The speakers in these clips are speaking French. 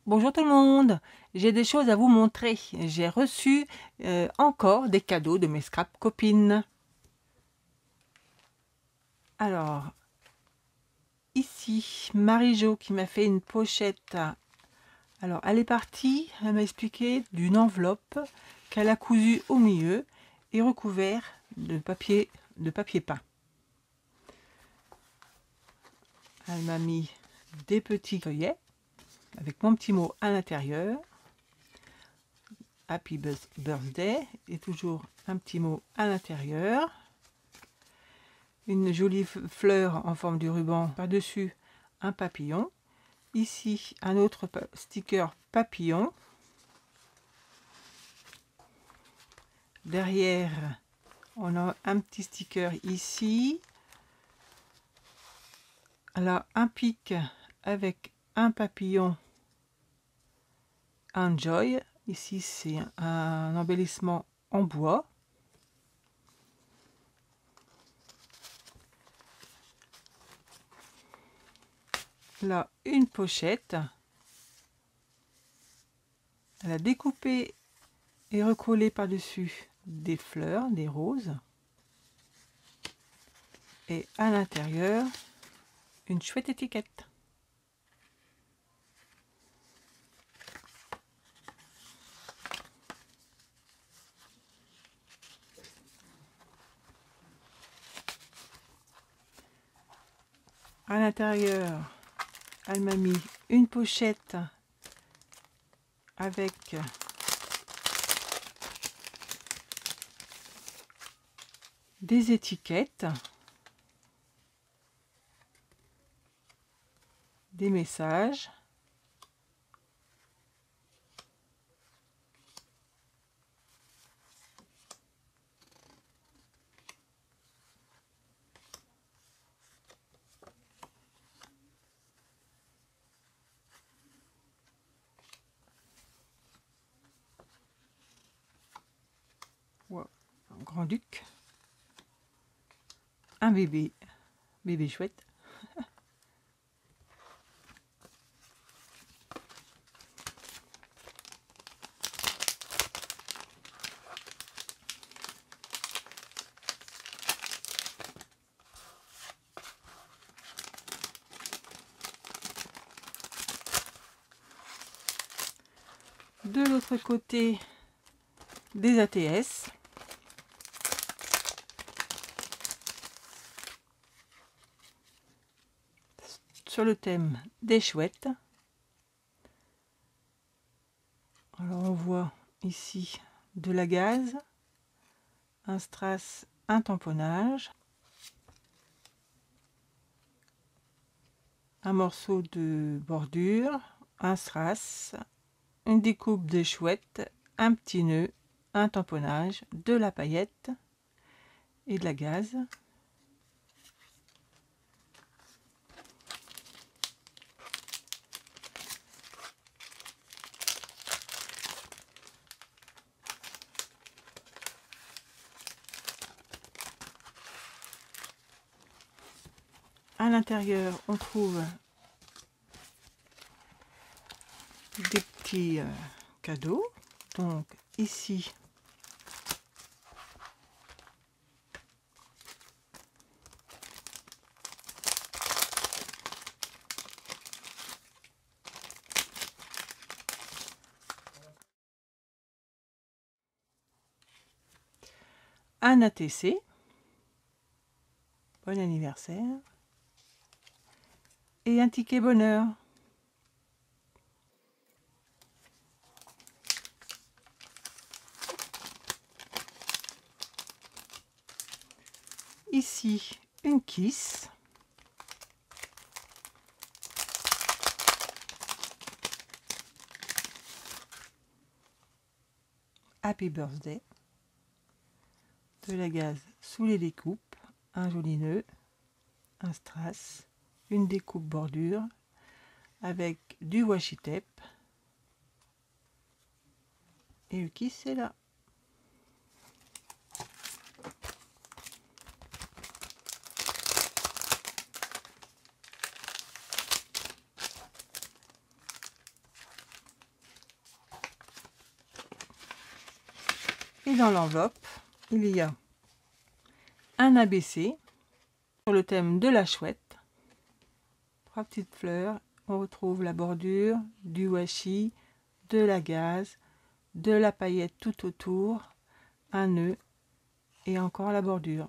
Bonjour tout le monde, j'ai des choses à vous montrer. J'ai reçu encore des cadeaux de mes scrap copines. Alors, ici, Marie-Jo qui m'a fait une pochette. Alors, elle est partie, elle m'a expliqué d'une enveloppe qu'elle a cousue au milieu et recouvert de papier peint. Elle m'a mis des petits feuillets avec mon petit mot à l'intérieur. Happy Birthday et toujours un petit mot à l'intérieur. Une jolie fleur en forme de ruban par-dessus un papillon. Ici un autre sticker papillon. Derrière on a un petit sticker ici. Alors un pic avec un papillon Enjoy. Ici c'est un embellissement en bois. Là une pochette. Elle a découpé et recollé par-dessus des fleurs, des roses. Et à l'intérieur, une chouette étiquette. À l'intérieur, elle m'a mis une pochette avec des étiquettes, des messages, wow, un grand-duc, un bébé chouette, de l'autre côté des ATS, sur le thème des chouettes. Alors on voit ici de la gaze, un strass, un tamponnage, un morceau de bordure, un strass, une découpe de chouette, un petit nœud, un tamponnage, de la paillette et de la gaze. À l'intérieur, on trouve des petits cadeaux. Donc ici, un ATC, bon anniversaire, et un ticket bonheur. Ici, une kiss. Happy Birthday. De la gaze sous les découpes, un joli nœud, un strass, une découpe bordure avec du washi tape. Et le kiss est là. Et dans l'enveloppe, il y a un ABC sur le thème de la chouette. 3 petites fleurs. On retrouve la bordure, du washi, de la gaze, de la paillette tout autour, un nœud et encore la bordure.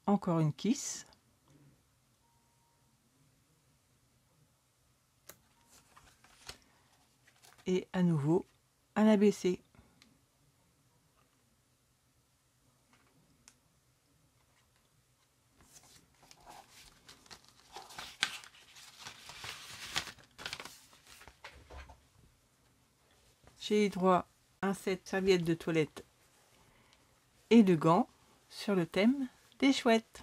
Encore une kiss. Et à nouveau un ABC. J'ai eu droit à un set serviettes de toilette et de gants sur le thème des chouettes.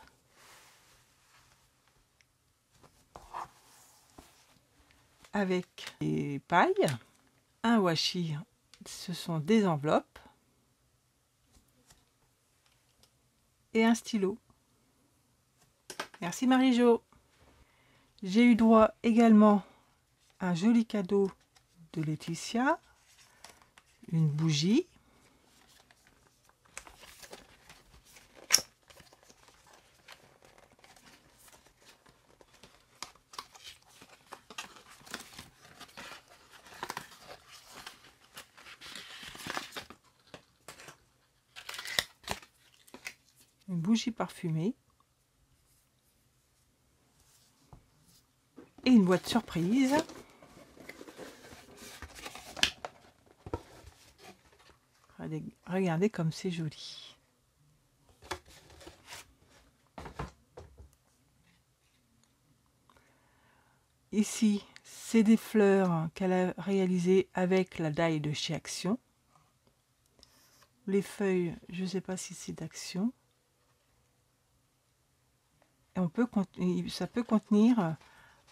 Avec des pailles, un washi, ce sont des enveloppes, et un stylo. Merci Marie-Jo. J'ai eu droit également à un joli cadeau de Laetitia, une bougie, parfumée et une boîte surprise. Regardez comme c'est joli. Ici, c'est des fleurs qu'elle a réalisées avec la die de chez Action. Les feuilles, je ne sais pas si c'est d'Action. Et ça peut contenir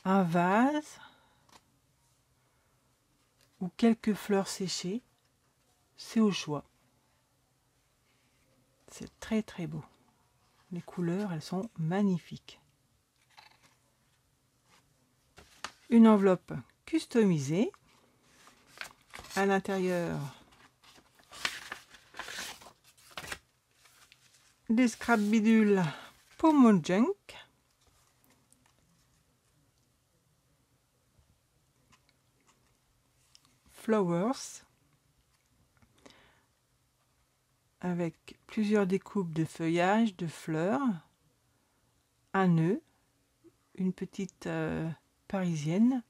un vase ou quelques fleurs séchées. C'est au choix. C'est très très beau. Les couleurs, elles sont magnifiques. Une enveloppe customisée. À l'intérieur, des scrap bidules pour mon junk. Flowers. Avec plusieurs découpes de feuillage, de fleurs. Un nœud. Une petite parisienne.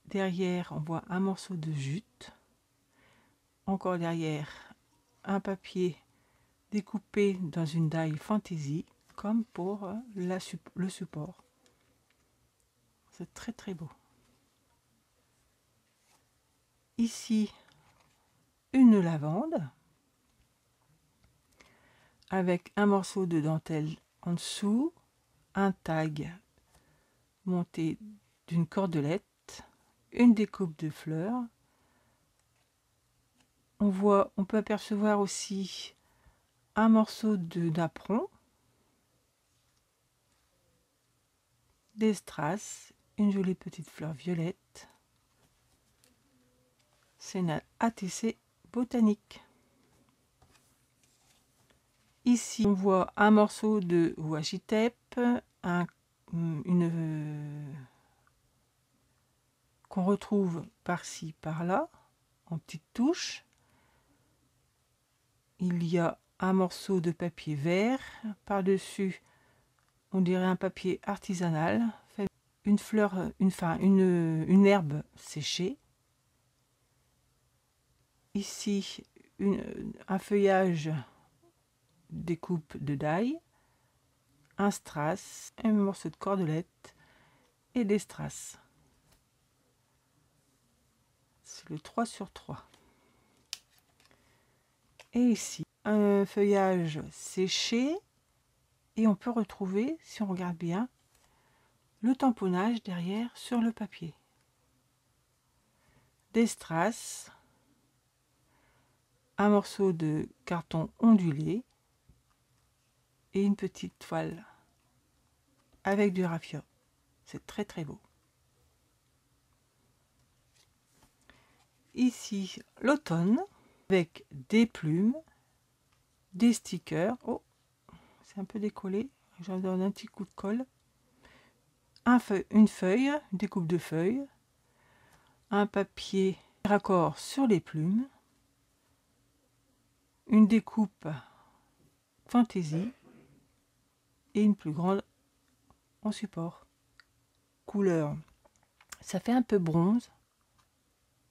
Derrière, on voit un morceau de jute. Encore derrière, un papier découpé dans une die fantaisie, comme pour le support. C'est très très beau. Ici, une lavande avec un morceau de dentelle en dessous, un tag monté d'une cordelette, une découpe de fleurs. On peut apercevoir aussi un morceau de napperon, des strass, une jolie petite fleur violette. C'est une ATC botanique. Ici, on voit un morceau de washi tape, qu'on retrouve par-ci, par-là, en petites touches. Il y a un morceau de papier vert. Par-dessus, on dirait un papier artisanal. Une fleur, une herbe séchée. Ici, un feuillage découpe de die, un strass, un morceau de cordelette et des strass. C'est le 3 sur 3. Et ici, un feuillage séché et on peut retrouver, si on regarde bien, le tamponnage derrière sur le papier. Des strass, un morceau de carton ondulé et une petite toile avec du raffia. C'est très très beau. Ici, l'automne, avec des plumes, des stickers. Oh, c'est un peu décollé. J'en donne un petit coup de colle. Une feuille, une découpe de feuilles. Un papier raccord sur les plumes. Une découpe fantaisie. Et une plus grande en support. Couleur, ça fait un peu bronze.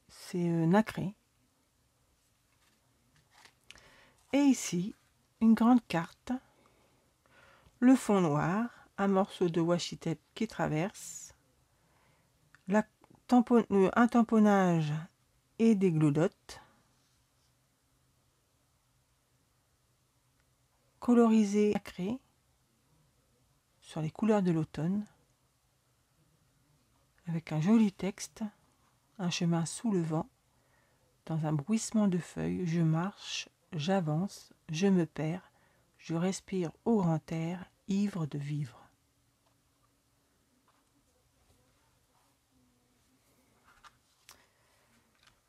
C'est nacré. Et ici, une grande carte. Le fond noir, un morceau de washi tape qui traverse. Un tamponnage et des glodottes. Colorisé nacré sur les couleurs de l'automne. Avec un joli texte. Un chemin sous le vent. Dans un bruissement de feuilles, je marche, j'avance, je me perds, je respire au grand air, ivre de vivre.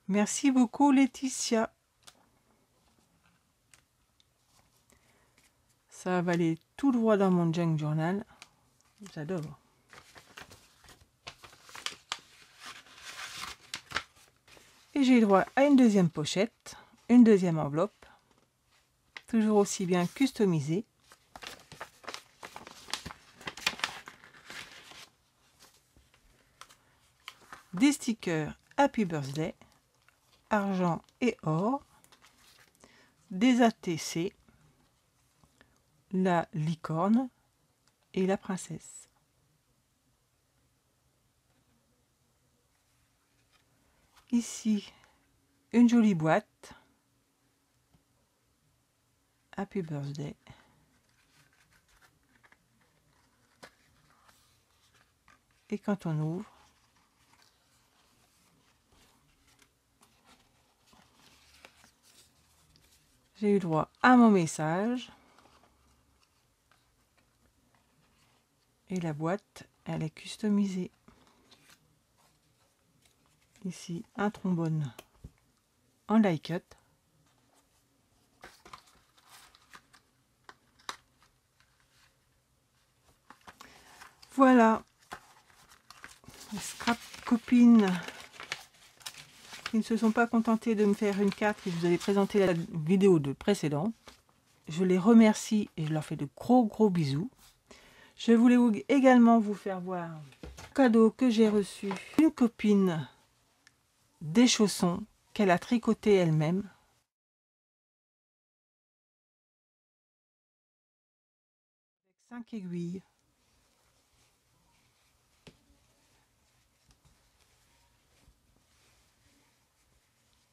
Merci beaucoup Laetitia. Ça va aller tout droit dans mon junk journal. J'adore. Et j'ai droit à une deuxième pochette, une deuxième enveloppe, toujours aussi bien customisée. Des stickers Happy Birthday, argent et or, des ATC, la licorne et la princesse. Ici, une jolie boîte. Happy Birthday. Et quand on ouvre, j'ai eu droit à mon message. Et la boîte, elle est customisée. Ici, un trombone en die cut. Voilà. Les scrap copines qui ne se sont pas contentées de me faire une carte que je vous avais présentée la vidéo de précédente. Je les remercie et je leur fais de gros bisous. Je voulais également vous faire voir un cadeau que j'ai reçu. Une copine des chaussons qu'elle a tricoté elle-même. 5 aiguilles.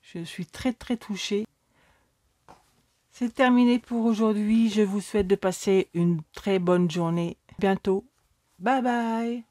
Je suis très touchée. C'est terminé pour aujourd'hui. Je vous souhaite de passer une très bonne journée. À bientôt. Bye bye.